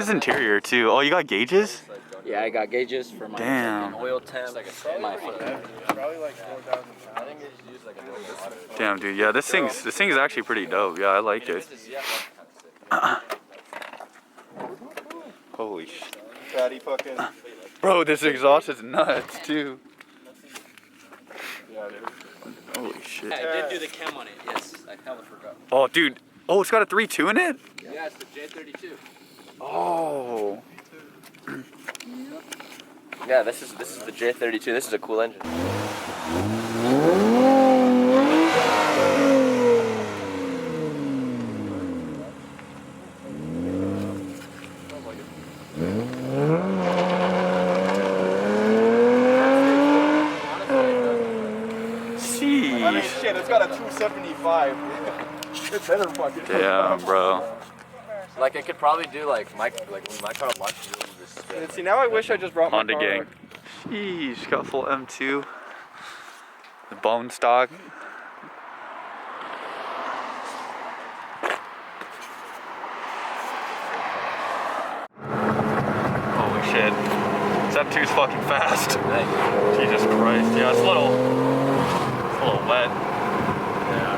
his interior too. Oh, you got gauges? Yeah, I got gauges for my Damn. oil temp, my foot. Damn, dude. Yeah, this thing's actually pretty dope. Yeah, I like it. Holy shit. Fatty fucking. Bro, this exhaust is nuts too. Yeah, dude. Holy shit. I did do the chem on it, yes. I hella forgot. Oh, dude. Oh, it's got a 3.2 in it? Yeah, it's the J32. Oh. Yeah, this is the J32. This is a cool engine. I mean, shit, it's got a 275. It's better fucking. Damn, bro. Like I could probably do like when my car launches, it'll just spin. See, now I wish I just brought my Honda car. gang. Sheesh, got full M2. The bone stock. Holy shit. This M2's fucking fast. Jesus Christ. Yeah, it's a little wet. Yeah.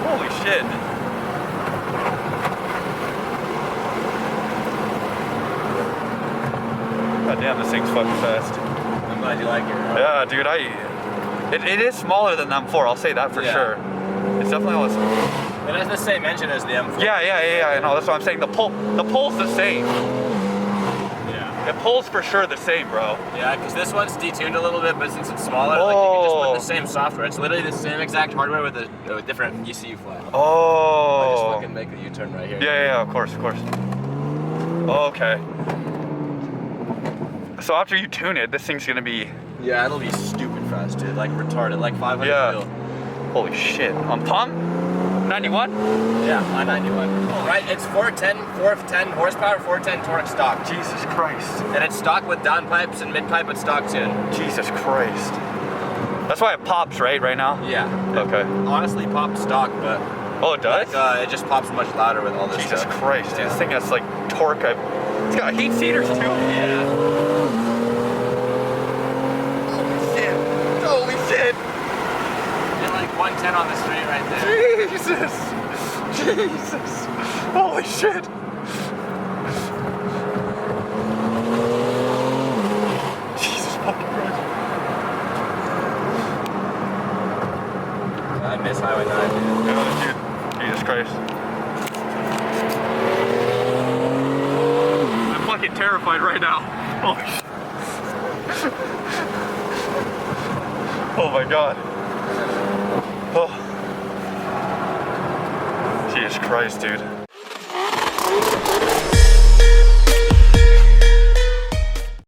Holy shit. God damn, this thing's fucking fast. I'm glad you like it. Bro. Yeah, dude, it is smaller than the M4, I'll say that for sure. It's definitely less. It has the same engine as the M4. Yeah, I know, that's what I'm saying. The pull's the same. Yeah. It pulls for sure the same, bro. Yeah, because this one's detuned a little bit, but since it's smaller, like you can just put the same software. It's literally the same exact hardware with a different ECU flag. I just Oh. fucking make a U-turn right here. Yeah, of course. Okay. So after you tune it, this thing's gonna be. Yeah, it'll be stupid fast, dude. Like retarded, like 500 Yeah. wheel. Holy shit. On pump? 91? Yeah, I-91. Right, it's 410 horsepower, 410 torque stock. Jesus Christ. And it's stock with down pipes and mid pipe with stock tune. Jesus Christ. That's why it pops, right now? Yeah. Okay. Honestly, popped stock, but Oh, it does? it just pops much louder with all this Jesus stuff. Christ, dude. Yeah. This thing has like torque. It's got heat seaters too. Yeah. Holy shit. You're like 110 on the street right there. Jesus. Holy shit. Jesus fucking Christ. I miss Highway 9, dude. Yeah, dude. Jesus Christ. I'm fucking terrified right now. Holy shit. Oh my god. Oh. Jesus Christ, dude.